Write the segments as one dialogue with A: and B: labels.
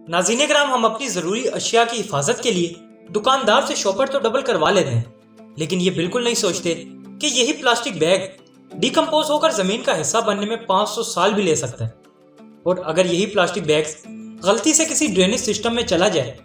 A: नाज़रीन कराम, हम अपनी ज़रूरी अशिया की हिफाजत के लिए दुकानदार से शॉपर तो डबल करवा लेते हैं, लेकिन ये बिल्कुल नहीं सोचते कि यही प्लास्टिक बैग डिकम्पोज होकर ज़मीन का हिस्सा बनने में 500 साल भी ले सकता है। और अगर यही प्लास्टिक बैग्स गलती से किसी ड्रेनेज सिस्टम में चला जाए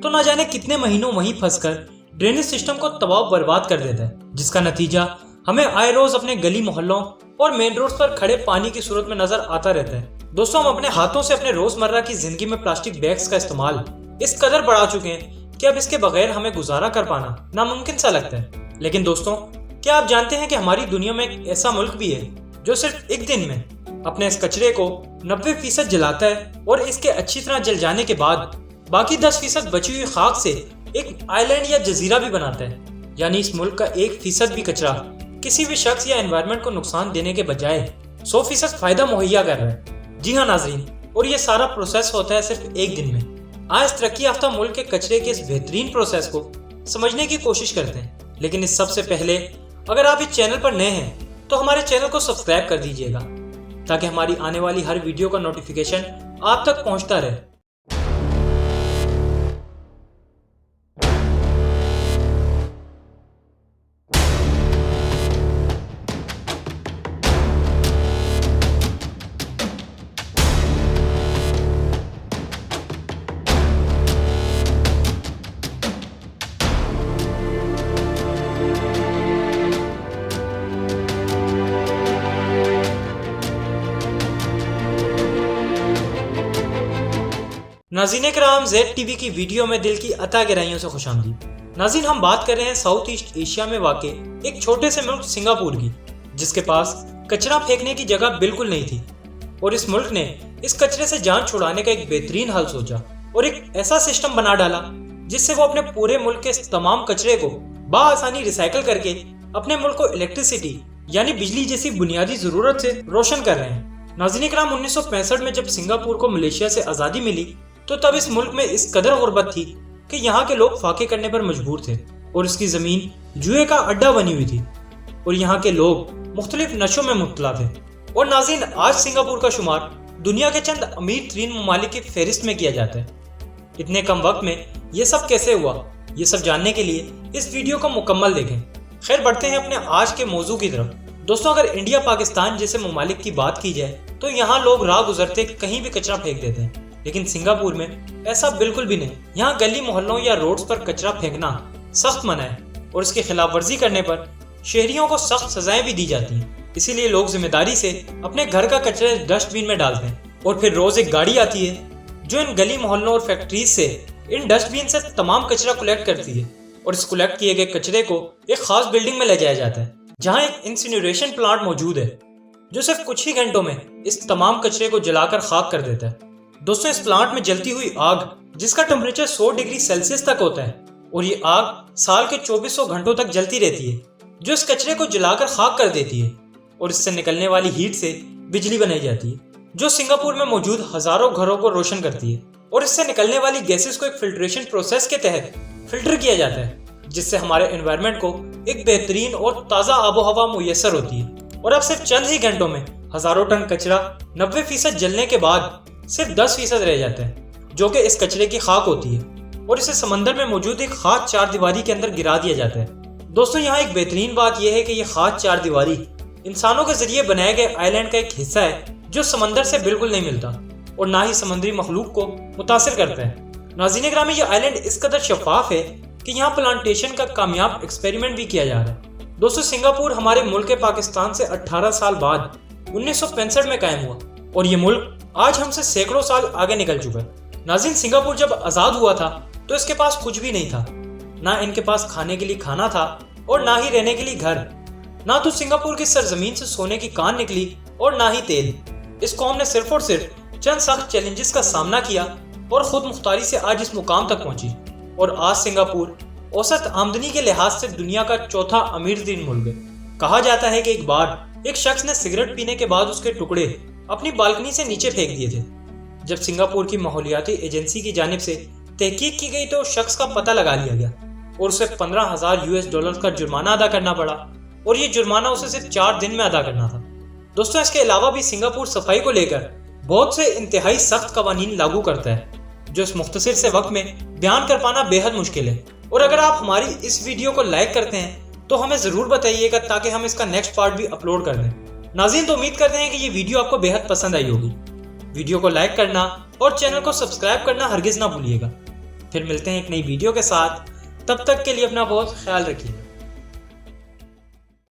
A: तो ना जाने कितने महीनों वहीं फंसकर ड्रेनेज सिस्टम को तबाह बर्बाद कर देता है, जिसका नतीजा हमें आए रोज अपने गली मोहल्लों और मेन रोड पर खड़े पानी की सूरत में नजर आता रहता है। दोस्तों, हम अपने हाथों से अपने रोजमर्रा की जिंदगी में प्लास्टिक बैग्स का इस्तेमाल इस कदर बढ़ा चुके हैं कि अब इसके बगैर हमें गुजारा कर पाना नामुमकिन सा लगता है। लेकिन दोस्तों, क्या आप जानते हैं कि हमारी दुनिया में एक ऐसा मुल्क भी है जो सिर्फ एक दिन में अपने इस कचरे को 90% जलाता है और इसके अच्छी तरह जल जाने के बाद बाकी 10% बची हुई खाक से एक आइलैंड या जजीरा भी बनाता है। यानी इस मुल्क का 1% भी कचरा किसी भी शख्स या एनवायरनमेंट को नुकसान देने के बजाय 100% फायदा मुहैया कर रहा है। जी हाँ नाजरीन, और ये सारा प्रोसेस होता है सिर्फ एक दिन में। आज तरक्की याफ्ता मुल्क के कचरे के इस बेहतरीन प्रोसेस को समझने की कोशिश करते हैं, लेकिन इस सबसे पहले अगर आप इस चैनल पर नए हैं तो हमारे चैनल को सब्सक्राइब कर दीजिएगा ताकि हमारी आने वाली हर वीडियो का नोटिफिकेशन आप तक पहुंचता रहे। नाज़रीन कराम, ZTV की वीडियो में दिल की अता गहराइयों से खुशामदीद। नाज़रीन, हम बात कर रहे हैं साउथ ईस्ट एशिया में वाक़े एक छोटे से मुल्क सिंगापुर की, जिसके पास कचरा फेंकने की जगह बिल्कुल नहीं थी। और इस मुल्क ने इस कचरे से जान छुड़ाने का एक बेहतरीन हल सोचा और एक ऐसा सिस्टम बना डाला जिससे वो अपने पूरे मुल्क के तमाम कचरे को बआसानी रिसाइकल करके अपने मुल्क को इलेक्ट्रिसिटी यानी बिजली जैसी बुनियादी जरूरत से रोशन कर रहे हैं। नाज़रीन कराम, 1965 में जब सिंगापुर को मलेशिया से आज़ादी मिली तो तब इस मुल्क में इस कदर गुर्बत थी कि यहाँ के लोग फाके करने पर मजबूर थे और इसकी ज़मीन जुए का अड्डा बनी हुई थी और यहाँ के लोग मुख्तलिफ नशों में मुब्तला थे। और नाज़रीन, आज सिंगापुर का शुमार दुनिया के चंद अमीर तरीन ममालिक की फहरिस्त में किया जाता है। इतने कम वक्त में ये सब कैसे हुआ, ये सब जानने के लिए इस वीडियो को मुकम्मल देखें। खैर, बढ़ते हैं अपने आज के मौजू की तरफ। दोस्तों, अगर इंडिया पाकिस्तान जैसे ममालिक की बात की जाए तो यहाँ लोग राह गुजरते कहीं भी कचरा फेंक देते हैं, लेकिन सिंगापुर में ऐसा बिल्कुल भी नहीं। यहाँ गली मोहल्लों या रोड्स पर कचरा फेंकना सख्त मना है और इसकी खिलाफ वर्जी करने पर शहरियों को सख्त सजाएं भी दी जाती हैं। इसीलिए लोग जिम्मेदारी से अपने घर का कचरा डस्टबिन में डालते हैं और फिर रोज एक गाड़ी आती है जो इन गली मोहल्लों और फैक्ट्रीज से इन डस्टबिन से तमाम कचरा कलेक्ट करती है और इस कलेक्ट किए गए कचरे को एक खास बिल्डिंग में ले जाया जाता है जहाँ एक इंसिनरेशन प्लांट मौजूद है जो सिर्फ कुछ ही घंटों में इस तमाम कचरे को जलाकर खाक कर देता है। दोस्तों, इस प्लांट में जलती हुई आग जिसका टेम्परेचर 100 डिग्री सेल्सियस तक होता है और ये आग साल के 2400 घंटों तक जलती रहती है, जो इस कचरे को जलाकर खाक कर देती है और इससे निकलने वाली हीट से बिजली बनाई जाती है जो सिंगापुर में मौजूद हजारों घरों को रोशन करती है। और इससे निकलने वाली गैसेस को एक फिल्ट्रेशन प्रोसेस के तहत फिल्टर किया जाता है जिससे हमारे एनवायरनमेंट को एक बेहतरीन और ताज़ा आबो हवा मुयसर होती है। और अब सिर्फ चंद ही घंटों में हजारों टन कचरा 90% जलने के बाद सिर्फ 10% रह जाता है जो कि इस कचरे की खाक होती है और इसे समंदर में मौजूद एक खाक चार दीवारी के अंदर गिरा दिया जाता है। दोस्तों, यहाँ एक बेहतरीन बात यह है कि यह खाक चार दीवारी इंसानों के जरिए बनाए गए आइलैंड का एक हिस्सा है जो समंदर से बिल्कुल नहीं मिलता और ना ही समुद्री मखलूक को मुतासिर करता है। नाज़रीन कराम, ये आइलैंड इस कदर शफाफ है कि यहाँ प्लांटेशन का कामयाब एक्सपेरिमेंट भी किया जा रहा है। दोस्तों, सिंगापुर हमारे मुल्क के पाकिस्तान से 18 साल बाद 1965 में कायम हुआ और ये मुल्क आज हमसे सैकड़ों साल आगे निकल चुका है। नाज़रीन, सिंगापुर जब आज़ाद हुआ था तो इसके पास कुछ भी नहीं था। ना इनके पास खाने के लिए खाना था और ना ही रहने के लिए घर। ना तो सिंगापुर की सरजमीन से सोने की कान निकली और ना ही तेल। इस कौम ने सिर्फ और सिर्फ चंद सख्त चैलेंजेस का सामना किया और खुद मुख्तारी से आज इस मुकाम तक पहुंची। और आज सिंगापुर औसत आमदनी के लिहाज से दुनिया का चौथा अमीर तरीन मुल्क है। कहा जाता है कि एक बार एक शख्स ने सिगरेट पीने के बाद उसके टुकड़े अपनी बालकनी से नीचे फेंक दिए थे। जब सिंगापुर की माहौलियाती एजेंसी की जानिब से तहकीक की गई तो उस शख्स का पता लगा लिया गया और उसे $15,000 का जुर्माना अदा करना पड़ा और ये जुर्माना उसे सिर्फ 4 दिन में अदा करना था। दोस्तों, इसके अलावा भी सिंगापुर सफाई को लेकर बहुत से इंतहाई सख्त कवानीन लागू करता है जो इस मुख्तसर से वक्त में बयान कर पाना बेहद मुश्किल है। और अगर आप हमारी इस वीडियो को लाइक करते हैं तो हमें ज़रूर बताइएगा ताकि हम इसका नेक्स्ट पार्ट भी अपलोड कर दें। नाज़रीन, तो उम्मीद करते हैं कि ये वीडियो आपको बेहद पसंद आई होगी। वीडियो को लाइक करना और चैनल को सब्सक्राइब करना हरगिज़ ना भूलिएगा। फिर मिलते हैं एक नई वीडियो के साथ, तब तक के लिए अपना बहुत ख्याल रखिए।